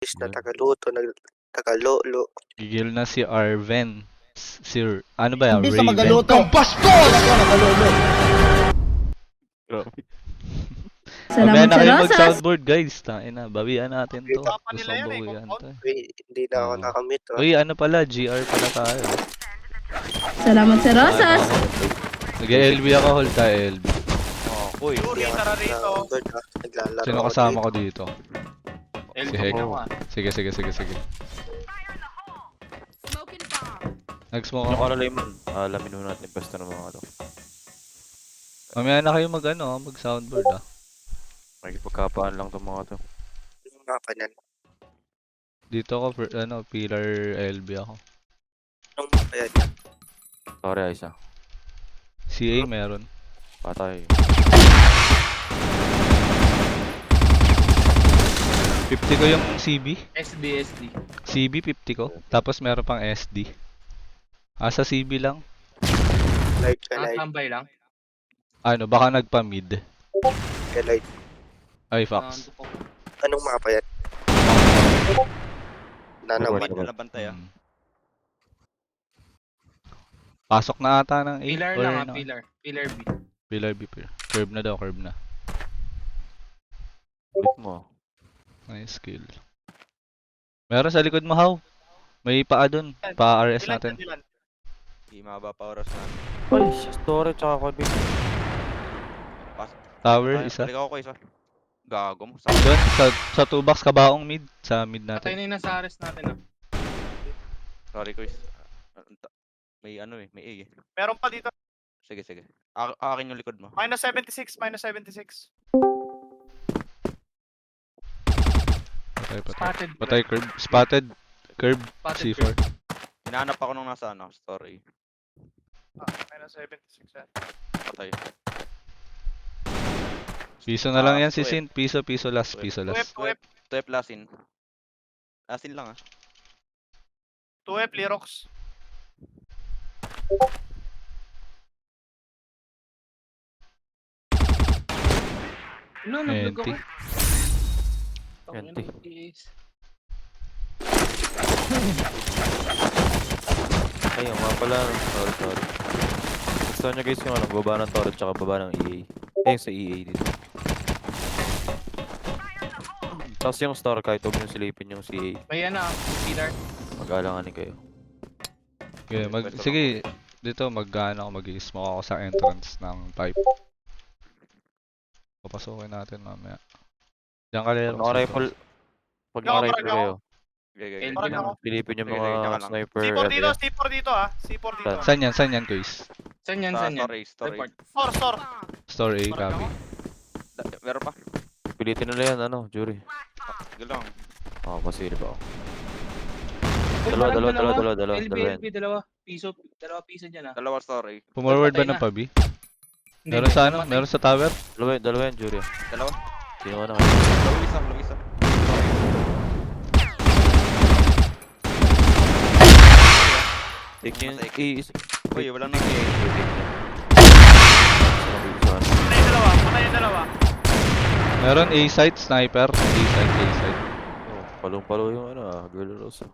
Is na tagaluto, tagalolo. Gigil na si Arven. Sir, ano ba yan? Imbis na Raven? magaluto. Bastos! Talaga magaluto. Mamaya Salamat na sa kayo rosas. mag-soundboard guys. Tain na, bawian natin to. Usapan nila Gusto yan kong eh, bawian compound. to eh. Uy, hindi na ako Oo. nakamit. Uy, ano pala? GR pala tayo. Salamat sa rosas. Nag-LB ako, hold tayo LB. Uy, Yuri, tara rito. Naglalaro. Sino kasama ko dito? Si Hek. Elko. Sige. Nag-smoke Yung ako. Lemon, alamin mo natin yung pwesto ng mga ano. Mamaya na kayo mag-soundboard ah. Magkipagkapaan lang itong mga to. Yung mapa niyan. Dito ako, pillar LB ako. Anong mapa yan? Sorry, Aisa. CA meron. Patay. 50 ko yung CB. SD. CB 50 ko. Tapos meron pang SD. Sa CB lang. Light ka light. Tambay lang. Ano, baka nagpa-mid. Ka light. Ay, Fox. Anong mapa yan? Nanawan. Nabantay Hmm. Pasok na ata ng 8 Pillar or lang ano? pillar. Pillar B. Pillar B. Curve na daw, curve na. Ulit mo. Nice skill. Meron sa likod mo, How. May paa dun. Pa RS natin. Hindi mababa pa oras na. Ay, storage tsaka Kobe. Tower, isa. Balik ako ko isa. Gago mo. Doon, sa 2 box kabaong mid. Sa mid Patay natin. na yung nasa arrest natin ah. Sorry ko. May ano eh, may A eh. Meron pa dito. Sige. Akin yung likod mo. Minus 76. Patay. Spotted. Patay, curve. Spotted. Curve. Spotted C4. Hinahanap ako nung nasa ano, story. Minus 76 yan. Patay. Piso na lang yan si Sweep. Sin. Piso last. Piso last. 2F lasin. Lasin lang ah. 2F, Lirox. Ano, nag-vlog ako. 20. 20. Ayun nga pala. Sorry. Gusto nyo guys yung ano, baba ng torrent tsaka baba ng EA. Sa EA dito. Tapos yung store kahit huwag nyo silipin yung CA. May ano, pillar. Mag-alanganin kayo. Sige, dito mag-smoke ako sa entrance ng pipe. Papasukin natin mamaya. Diyan ka Pag lang. naka-rifle, pag naka-rifle kayo, Okay. Parang ako. silipin yung Sige, mga tsaka lang. sniper C4 dito ah. C4 dito. Saan yan, Kuis? Saan yan? Story. Report. Store. Store A, Parang copy. Meron pa? Pilitin nila yan, jury. Sige lang. Pasilip ako. Parang Dalawa yan. LB, dalawa piso dyan ah. Dalawa story. Pumorward ba Patay ng na. pabi? Hindi, Meron sa namatay. Meron sa tower? Dalawa yan, jury. Dalawa. Sino ka na? Luisa. Take nyo yung Uy, walang nag-A. Patay yung dalawa. Meron A-site, sniper. A-site. Palong-palo yung girl rose.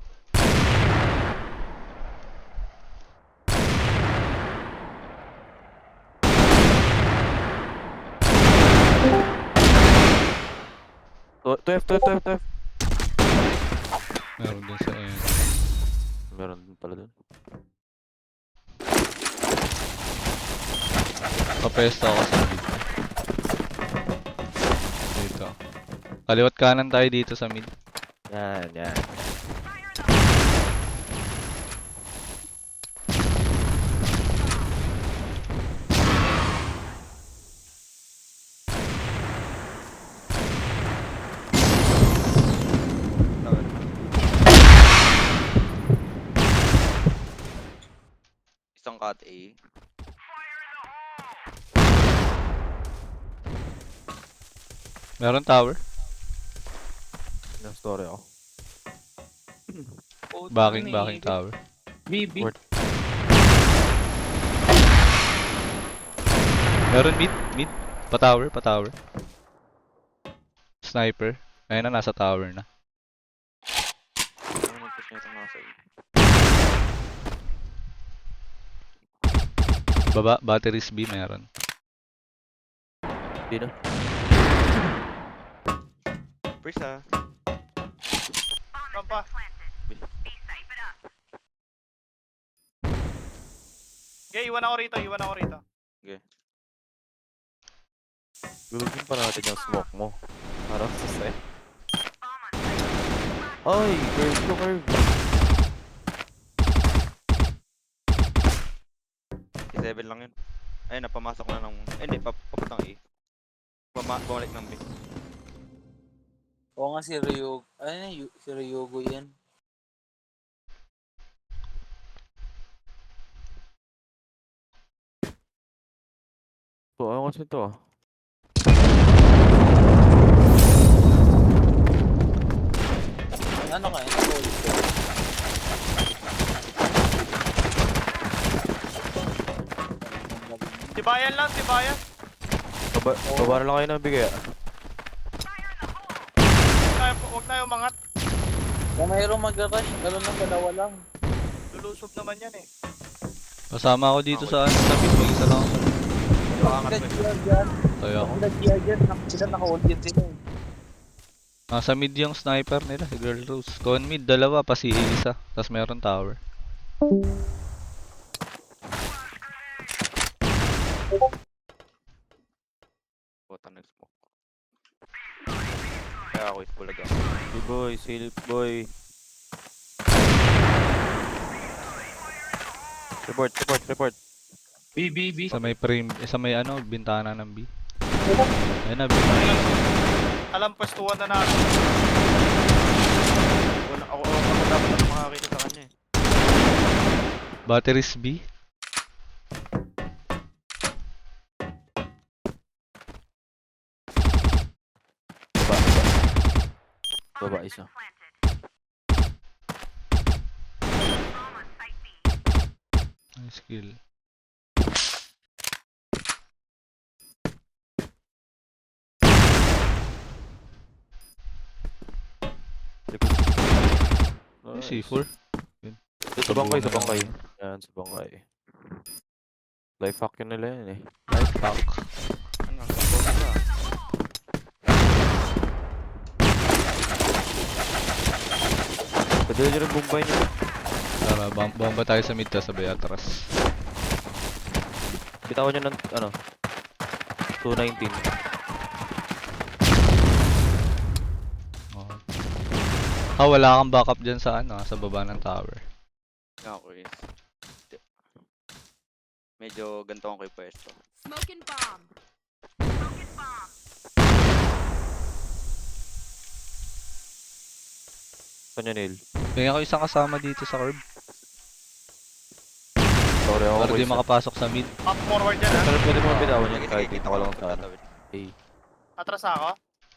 Twelve. Meron din sa end. Meron din pala dun. Papesto ako sa mid. Dito. Kaliwat kanan tayo dito sa mid. Yan. Isang cut A. Meron tower. Yung story ako. Backing tower. BB. Word. Meron mid. Pa-tower. Sniper. Ayun na, nasa tower na. Push niya itong nasa A. Baba, batteries B meron. Di na. Freeze ha. Rampa. Okay, iwan ako rito. Gulugin pa natin yung smoke mo. Harap sa set. Ay, curve to curve. Si 7 lang yun. Ayun, napamasok na ng... hindi, papuntang A. Bumalik ng B. Oo nga si Ryugo. Si Ryugo yan. So, ano kasi ito ah? Ano ka? Gold. Tibayan lang, tibayan. Baba na lang kayo ng bigay ah. Huwag tayo umangat. Kung mayroong mag-rush, gano'n lang, dalawa lang. Lulusob naman yan eh. Kasama ako dito sa ano, sa mid. Mag-isa lang ako. Angat mo eh. Tayo ako. Ang nag-gear dyan, sila naka-audience sila eh. Nasa mid yung sniper nila, si Girl Rose. Con mid, dalawa, pa si isa. Tapos meron tower. Bota nag-smoke. Kaya ako is bulag ako. Hey boy, silip boy. Report. B. Sa may frame, sa may ano, bintana ng B. Ayun na, B. Alam, pwestuhan na natin. Ako dapat na makakita sa kanya eh. Batteries B. Baba isa. Nice kill. Yung C4. Sa bangkay, sa bangkay. Yan, sa bangkay. Life hack yun nila yan eh. Life hack. Ano, bota ka. Pwede nyo rin bumbay nyo. Tara, bomba tayo sa mid, sabay atras. Bitawan nyo ng, ano, 219. Oh. Wala kang backup dyan sa ano, sa baba ng tower. Ako is... medyo ganito ako yung pwesto. Smoking bomb. Saan yun, Neil? Kaya ako isang kasama dito sa curb. Sorry ako. Para di makapasok sa mid. Up forward yan ha. Pero pwede mo bitawan yun Sige, kahit sige, kita ko lang sa ano. tatawid. Hey. Atras ako.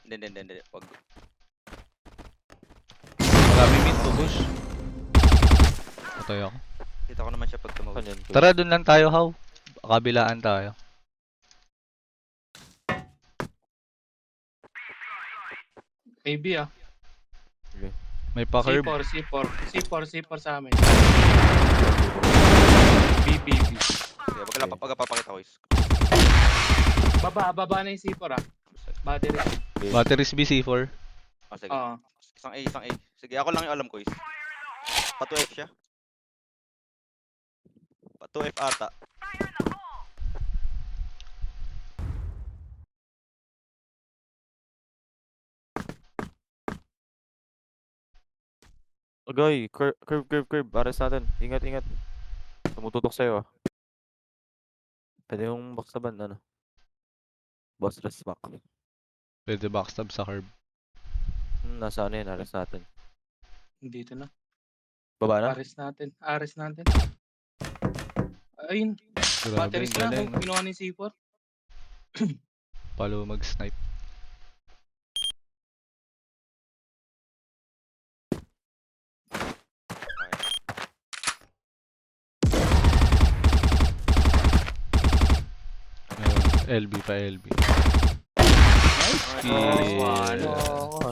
Hindi. Wag. Marami mid to push. Patay ako. Kita ko naman siya pag tumawid. Saan yun? Tara, dun lang tayo, How. Kabilaan tayo. AB ah. May pa-curb. C4 sa amin. B. Sige, wag lang pagpapakita ko is. Baba na yung C4 ah. Battery. Batteries B, C4. Oh, sige. Oo. Isang A. Sige, ako lang yung alam ko is. Pa-2F siya. Pa-2F ata. Agay, curve. Ares natin. Ingat. Tumututok sa'yo ah. Pwede yung backstaban, ano? Boss rest back. Pwede backstab sa curb. Nasa ano yun, ares natin. Dito na. Baba na? Ares natin. Ayun. Grabe, Batteries na. galing. Kinuha ni C4. Palo mag-snipe. LB pa LB. Nice kill. one.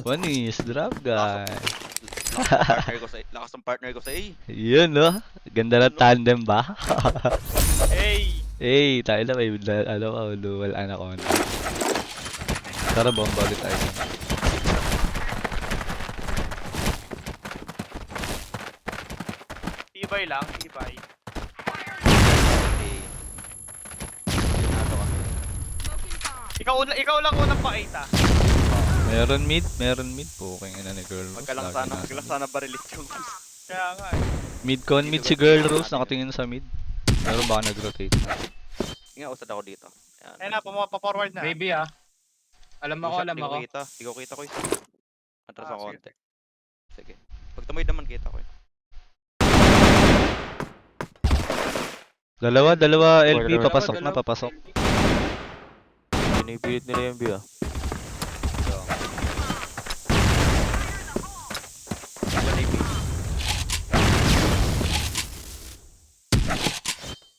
One is drop guy. Lakas ng partner ko sa A. Yun, no? Ganda ng tandem ba? Hey! Eh, tayo na may dual anaconda. Tara, bomba ulit tayo. Tibay lang, tibay. Eh, Pinado kami. Ikaw lang unang pa-8 ah. Meron mid. Puking ina ni Girl Rose. Magkalang sana barilit yung Kaya nga eh. Mid con mid si Girl Rose, nakatingin sa mid. Pero baka nag-rotate. Nga, usad ako dito. Ayun na, pa-forward na. Baby ah. Alam ako. Di ko kita ko isa. Atras Ah, ako sige. konti. Sige. Pag tumoy naman kita ko. Dalawa LB, Dalawa. papasok. Pinipilit nila yung B ah.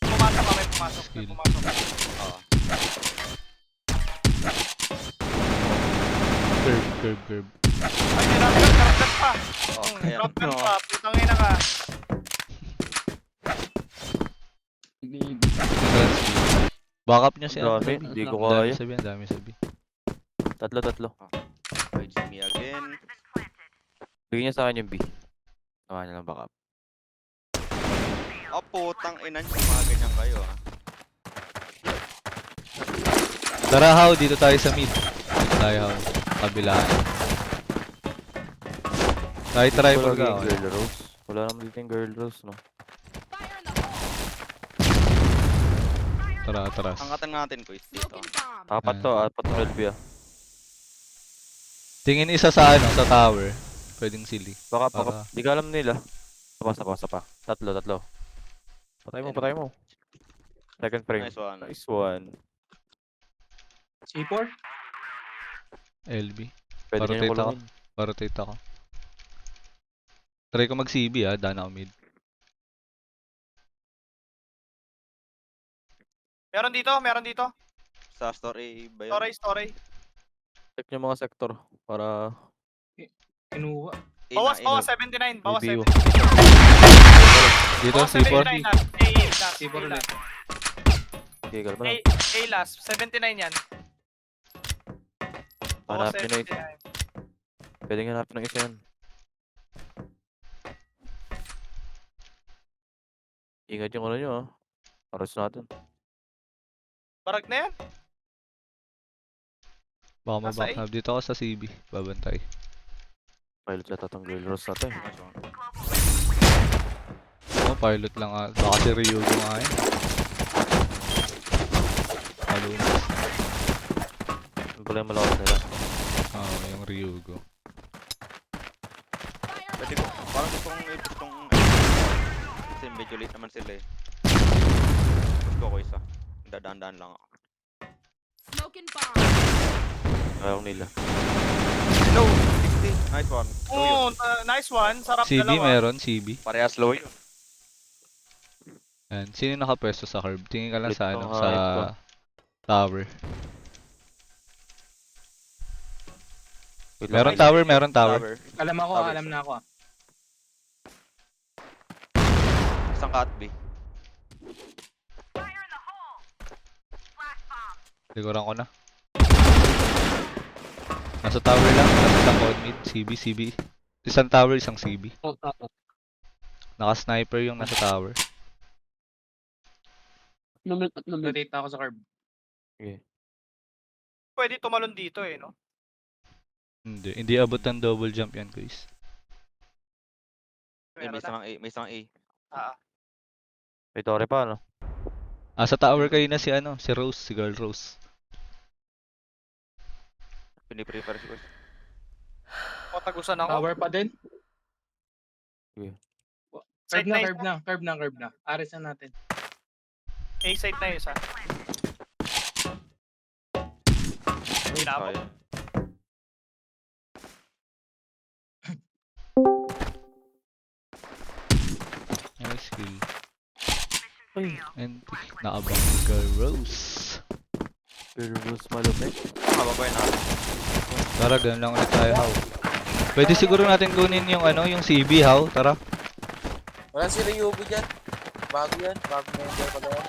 Pumasok ka, may pumasok. May Skill. pumasok. Curve. Ay, drop pa. Ayan. Drop pa, putang ina ka. Backup niya si Dami, di ko kaya. Ang dami sabi. Tatlo. Wait, see me again. Bigyan niya sa akin yung B. Tawa niya lang backup. Oh, putang ina nyo. Mga ganyan kayo ah. Tara, How, dito tayo sa mid. Dito tayo, How. Kabilaan. Tayo try Wala for ka. yung Girl Rose. Wala naman dito yung Girl Rose, no? Tara, atras. Angkatan natin ko dito. Apat 12 B ah. Tingin isa sa tower. Pwedeng silly. Baka. Baka. Di ka alam nila. Sa pa. Tatlo. Patay mo. Second frame. Nice one. C4? LB. Pwede niya yung kulungin. Rotate ako. Try ko mag CB dana ako mid. Meron dito. Sa story ba yun? Story. Check niyo mga sektor para Kinuha. Bawas, Ina. 79. Bawas BBU. 79. Dito, Bawas C4. 79 last. C4 A ulit. last. Okay, kalma lang. A last. 79 yan. Bawas Hanapin na 79. Pwede nga hanapin ng isa yan. Ingat yung nyo ah. Aros natin. Barag na yan. Baka Nasa maback dito ako sa CB. Babantay. Pilot yata tong Girl Rose natin. Nice one. Pilot lang baka si Ryugo nga yun. Malunas. Yung pala yung malakas nila. Yung Ryugo. Pwede ko. Parang gustong kasi medyo late naman sila eh. Gusto ko isa. Dadaan lang ako. Ayaw nila. Low! 60. Nice one. Low yun. Nice one. Sarap CB dalawa. meron, CB. Parehas low yun. Yan. Sino yung nakapwesto sa curb? Tingin ka lang sa Ito, sa ito. tower. Wait Meron lang. tower. Alam Tower. na ako. Isang cut B. Siguran ko na. Nasa tower lang. Nasa isang code mid. CB. Isang tower, isang CB. Naka-sniper yung nasa tower. Rotate ako sa curb. Pwede tumalon dito eh, no? Hindi abot ng double jump yan, guys. May isang A. May tore pa, no? Sa tower kayo na si Rose, si Girl Rose. Piniprepare ko. Patagusan ako. Tower pa din. Side na isa. Curve na. Aris na natin. A side na isa. Ginabot. Sayang. Nice skill. Ay, And naabang si Girl Rose. Girl Rose malupit. Mababayan natin. Tara, ganun lang ulit tayo, How. Pwede siguro natin kunin yung ano, yung CB, how? Tara. Wala si Ryubi dyan. Bago yan. Bago member pala yan.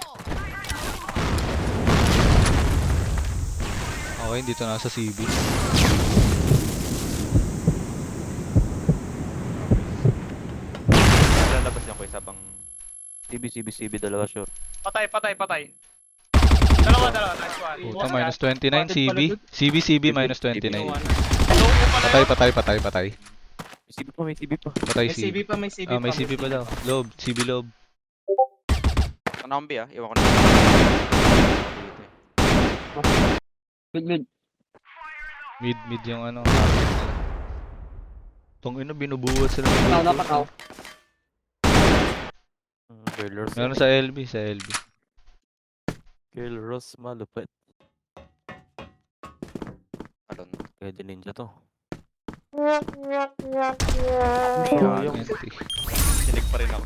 Okay, dito na sa CB. Lalabas niya ko isa bang... CB, dalawa short. Patay. Dalawa. Nice one. Puta, minus 29, CB. CB, minus 29. Kinuha na. Low mo pala Patay. May CB pa. Patay May CB CB. pa, may CB Ah, pa. may CB pa daw. Lob, CB lob. Ano ang B ah? Iwan ko na. Mid yung ano. Tong ino, binubuhat sila. Killers. Meron sa LB. Killers malupit. Alon. Pwede ninja to. Yung NT. Sinig pa rin ako.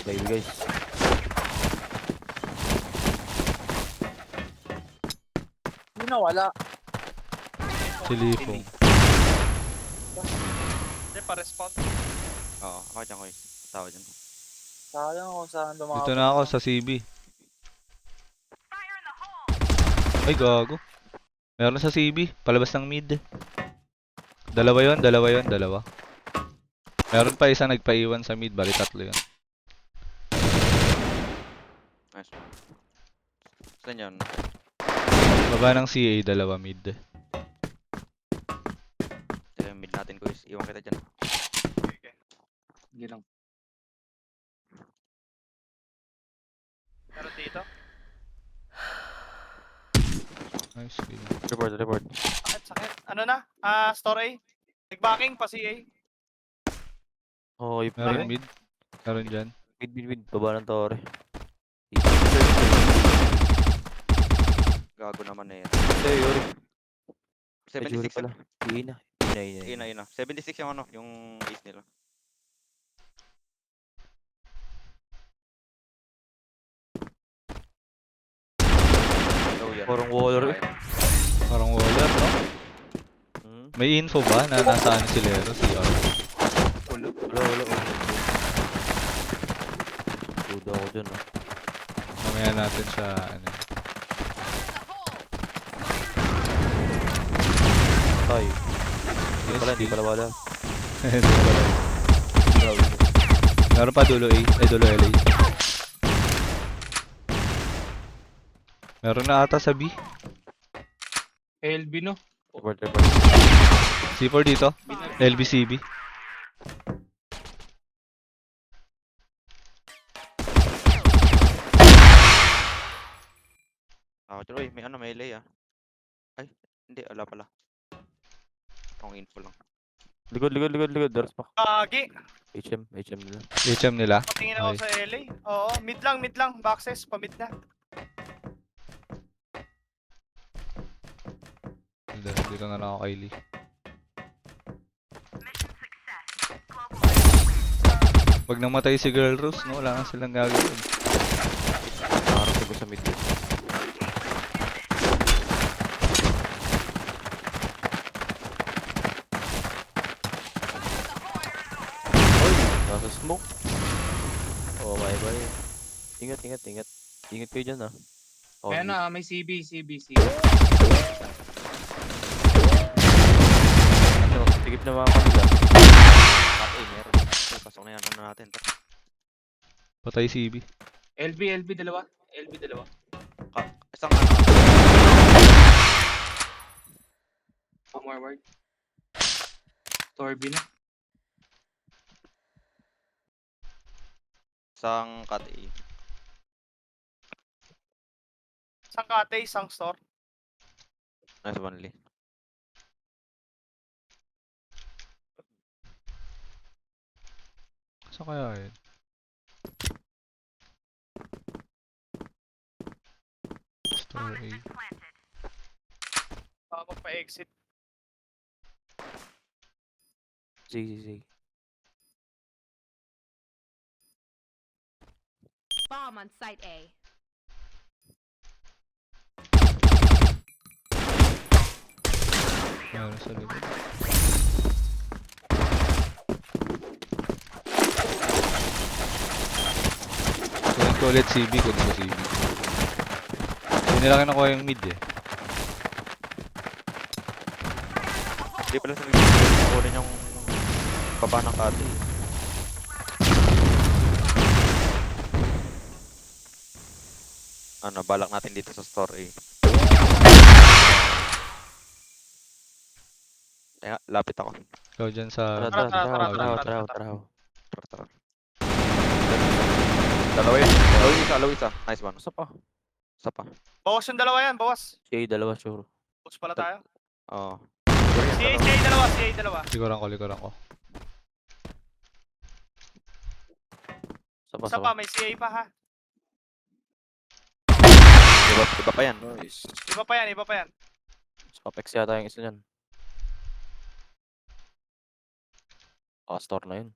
Baby guys. Hindi na wala. Silipong. Hindi pa respawn. Oo, ako dyan ko yung tawa dyan. Sayang kung saan lumabas. Dito na ako sa CB. Ay, gago. Meron sa CB. Palabas ng mid. Dalawa yon. Meron pa isa nagpaiwan sa mid. Bali tatlo yun. Nice one. Saan yun? Baba ng CA, dalawa mid. Ito yung mid natin ko is. Iwan kita dyan. Hindi lang. Meron dito. Nice kill. Report. Sakit. Ano na? Store A. Nagbacking pa si A. Oh, Meron mid. Meron dyan. mid. Baba ng tore. Gago naman na yan. Hey, Yuri. 76 pala. yun. Ina. Ina. 76 yung ano, yung ace nila. Low yan. Parang waller eh. Parang waller, no? Hmm? May info ba na nasaan si Lero? Si R? Wala. Duda ako dyan ah. Mamaya natin siya, ano. Tay. Yes, Hindi pala wala. Meron pa dulo A. Ay, dulo LA. Meron na ata sa B. LB no? Report. C4 dito. LBCB. Ako dyan. Uy, may ano, may LA ah. Ay, hindi, wala pala. Ang info lang. Likod. Daras pa. Kagi. HM nila. HM nila. Patingin ako Okay. sa LA. Oo, mid lang. Boxes, pa-mid na. Dito na lang ako kay Lee. Pag namatay si Girl Rose, no, wala na silang gagawin. Parang sabi sa mid. Oy, nasa smoke. Oh, bye. Ingat. Ingat kayo dyan ah. Oh, Kaya na, may CB. Tigip na mga kanila. Cut A, meron. Uy, pasok na yan. Ano natin? Patay CB. LB dalawa. Isang ano. Forward. Torby na. Isang cut A. Isang kate, isang store. Nice one, Lee. Saan kaya yun? Store A. Baka magpa-exit. Sige. Bomb on site A. Meron sa likod. Kunin ko ulit CB, kunin ko CB. Hindi nila kinukuha yung mid eh. Hindi pala sila kukunin yung baba ng kati. Ano, balak natin dito sa store A. Kaya, lapit ako. Ikaw dyan sa... Tara, tara, Tara, tara, tara, tara, tara, tara, tara. tara. Tara, tara. Dalawa yun. Dalawa isa. Nice one. Isa pa. Isa pa. Bawas yung dalawa yan, bawas. CA, dalawa, sure. Push pala tayo. Oo. CA dalawa. Likuran ko. Isa pa, Isa pa, may CA pa ha. Iba pa yan. Nice. Iba pa yan. Scopex yata yung isa niyan. Store na yun.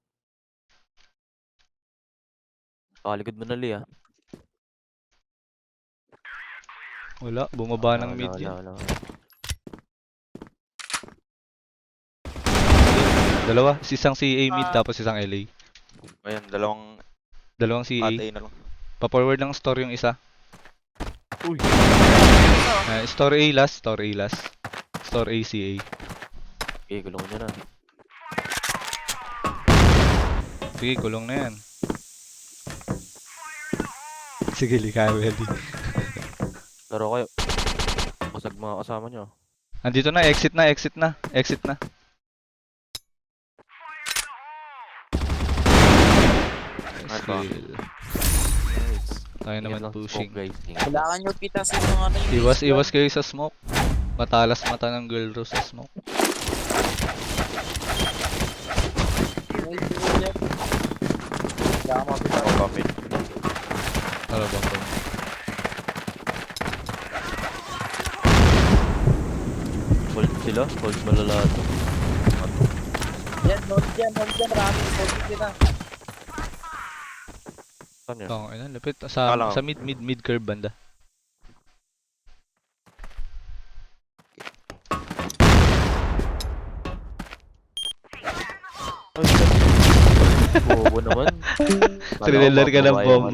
Kaligod mo na, Lee, ah. Wala, bumaba ng mid yun. Wala. Dalawa, isang CA mid tapos isang LA. Ayan, dalawang Dalawang CA. ATA na lang. Pa-forward ng store yung isa. Uy! Store A last. Store A CA. Okay, gulong nyo na. Sige, kulong na yan. Sige, lika, Welly. Laro kayo. Basag mga kasama nyo. Andito na, exit na. Nice one. Skill. Nice. Tayo Ingat naman lang sa pushing. smoke, guys. Ingat. Kailangan nyo pitasin yung ano yung Iwas kayo sa smoke. Matalas mata ng girl rose sa smoke. Ako pa, mid. Tara ba ko? Hold sila. Hold malala ito. Yan, hold dyan, marami. Hold dyan na. Saan yun? Ina, lapit. Kala ko. Sa mid curve banda. Bobo naman. Trailer ka ng bomb.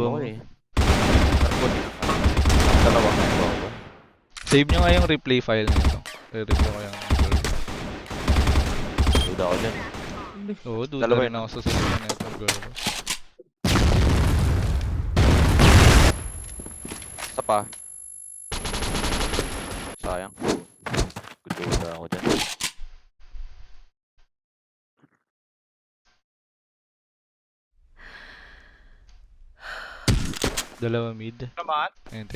Dalawa. Save nyo nga yung replay file nito. Re-review ko yung girl. Duda ako dyan. Oo, duda Dalawa rin yun. ako sa save na itong girl. Isa pa. Sayang. Duda ako dyan. Dalawa mid. Naman. Ayan.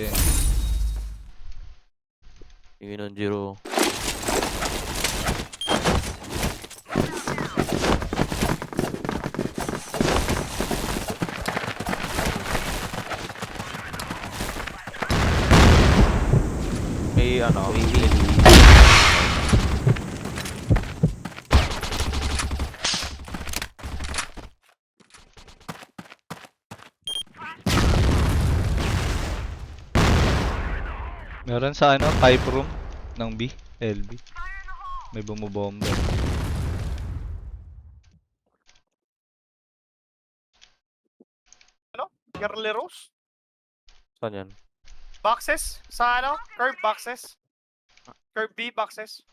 Yun ang Jiro. May ano, Meron sa pipe room ng B, LB. May bumubomba. Girly Rose. Saan yan? Boxes. Sa curve boxes. Curve B boxes.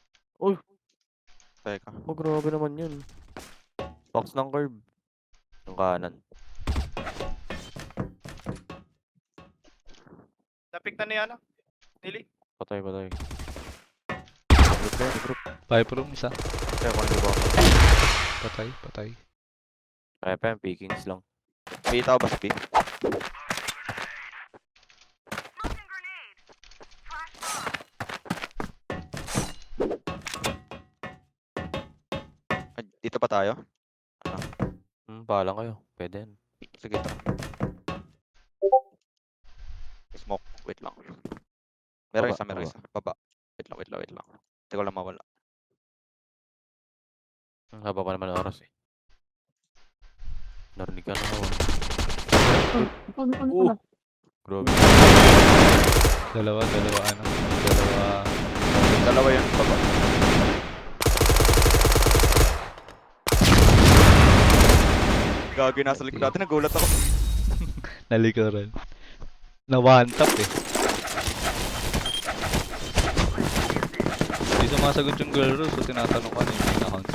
teka. Oh, grabe naman yun. Box ng curve. Yung kanan. Napik na ni Nili. Patay. Group yan, group. Pipe room isa. Kaya kung ano ba? Patay. Kaya pa yan, pickings lang. May tao ba sa B? Ay, dito pa tayo? Bahala kayo. Pwede yan. Sige ito. Smoke. Wait lang. Meron Baba. isa. Baba. Wait lang. Hindi ko lang mawala. Haba pa naman ang oras eh. Narinig ka na ako. Grabe. Dalawa. Dalawa yan. Baba. Gagi, nasa likod natin. Nagulat ako. Nalikuran. Na one tap eh. Hindi sumasagot yung girl rules, so tinatanong ko ano yung pinakount.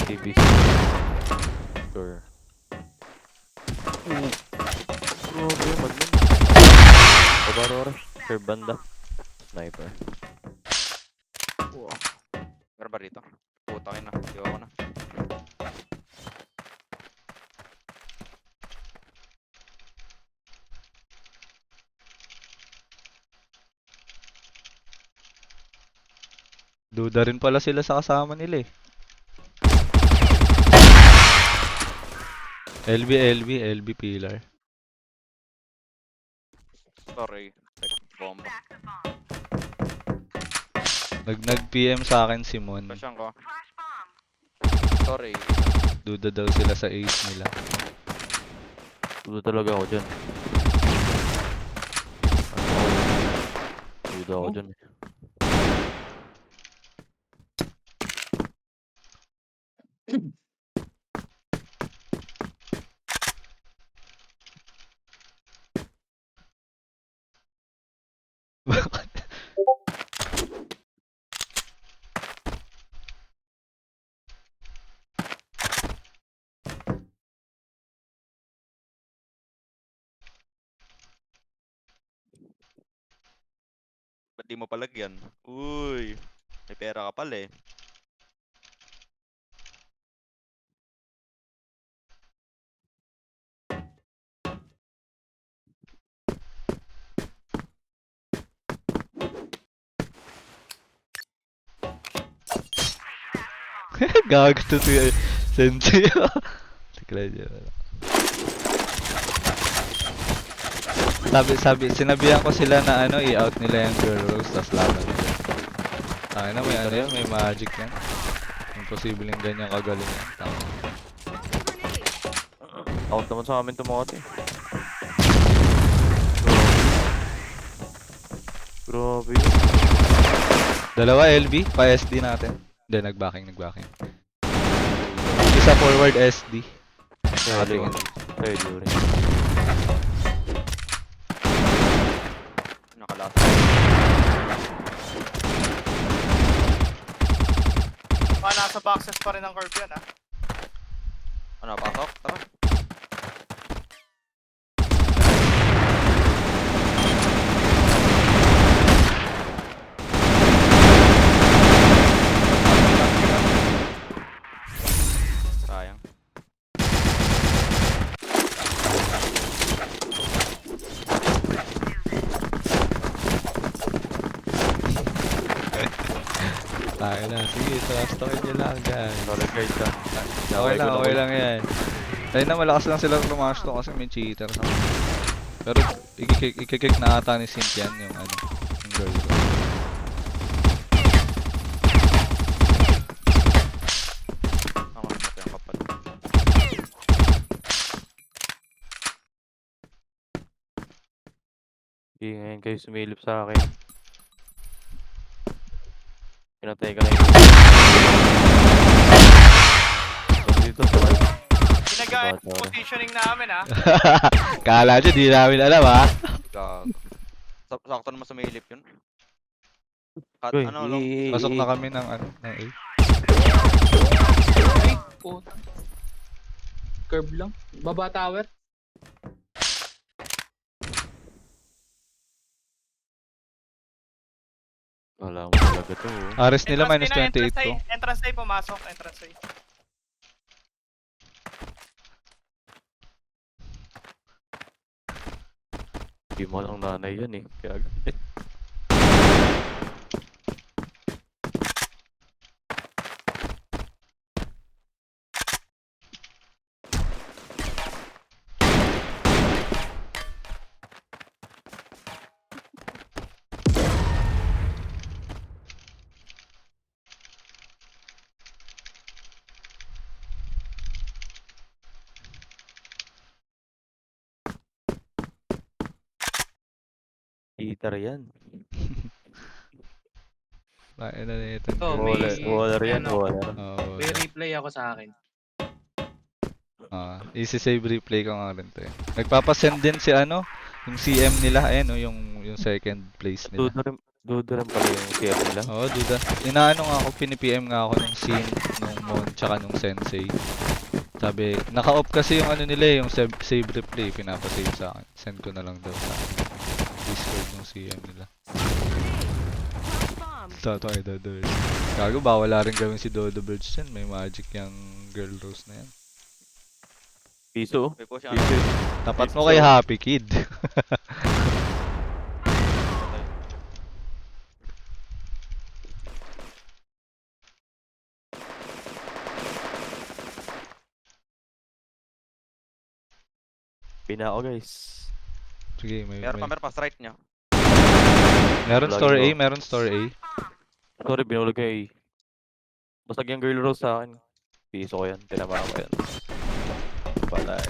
TBC. Sure. Grabe yung madman. Kabarora. Sir banda. Sniper. Meron ba rito? Putangin na. Di ako na. Duda rin pala sila sa kasama nila eh. LB pillar. Sorry. Bomba. Nag-PM sa akin si Mon. Pasyan ko. Sorry. Duda daw sila sa ace nila. Duda talaga ako dyan. Duda ako dyan eh. Ba't di mo palagyan? Uy. May pera ka pala eh. Gago to si Sensei. Tikla niya. Sinabihan ko sila na ano, i-out nila yung girl rose, tas laban nila. Ay na, may ano yan, may magic yan. Imposible yung ganyan kagaling yan. Tama. Out naman sa amin tumote. Grabe yun. Dalawa LB, pa SD natin. Hindi, nag-backing. Isa forward SD. Kaya rin. Nakalasa. Nasa boxes pa rin ang curve yan, ha? Ano, pasok? Tara. Sayang. Tayo na, sige, trastokin nyo lang guys. Sorry guys ha. Okay lang yan. Dahil na malakas lang silang lumasto kasi may cheater sa pero ikikik na ata ni Cynthia yung ano, yung girl ko. Ako naman yung kapal. Hindi ngayon kayo sumilip sa akin. Pinatay ka na yun. Dito sa Ginagaya yung positioning namin, ha? Kala nyo, di namin alam ha. Gago. Sakto naman sa mailip yun. Cut, Uy, ano lang. Pasok na kami ng ano, ng A. Ay, puta. Curve lang. Baba tower. Wala mo talaga to. Ares nila minus Entrance 28 to. Entrance A pumasok. Entrance A. Di mo ang nanay yan eh. Kaya ganit. Cheater yan. Lain na nito. Oh, Waller, may- Waller yan, ano, Waller. Oo. May replay ako sa akin. Easy save replay ko nga rin to eh. Nagpapasend din si ano, yung CM nila, ayan oh, yung second place nila. Duda rin pala yung CM nila. Oo, duda. Inaano nga ako, pini-PM nga ako nung Sin, nung Mon, tsaka nung Sensei. Sabi, naka-off kasi yung ano nila eh, yung save replay, pinapasave sa akin. Send ko na lang daw sa Discord ng CM nila. Tato ay Dodo Birds. Gago, bawala rin gawin si Dodo Birds dyan. May magic yung girl rose na yan. Piso. May push yung Piso. ano. Tapat mo kay Happy Kid. Pina ako guys. Sige, Meron pa right nyo. Meron Lagi store A, ko. meron store A. Sorry, binulog ko eh. Basag yung girl rose sa akin. Piso ko yan, tinama ko yan. Palay.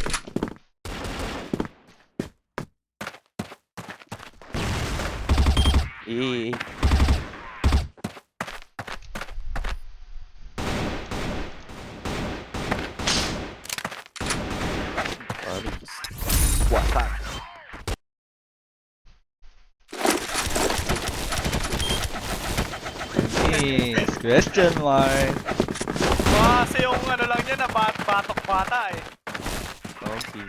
Wasak. Yes, question mark. Kasi yung ano lang niya na batok bata eh. Okay.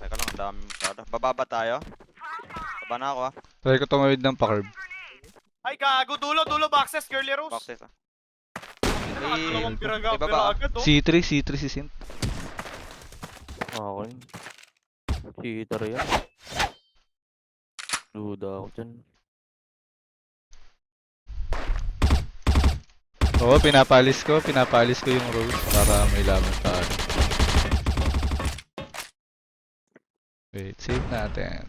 Teka lang, ang dami masyado. Bababa tayo. Baba na ako ah. Try ko tumawid ng pa-curve. Ay gago, dulo boxes, girly rose. Boxes ah. Dalawang May pira baba. agad oh. C3 si Sint. Okay. Cheater yan. Duda ako dyan. Oo, pinapalis ko yung rose para may laban tayo. Wait, save natin.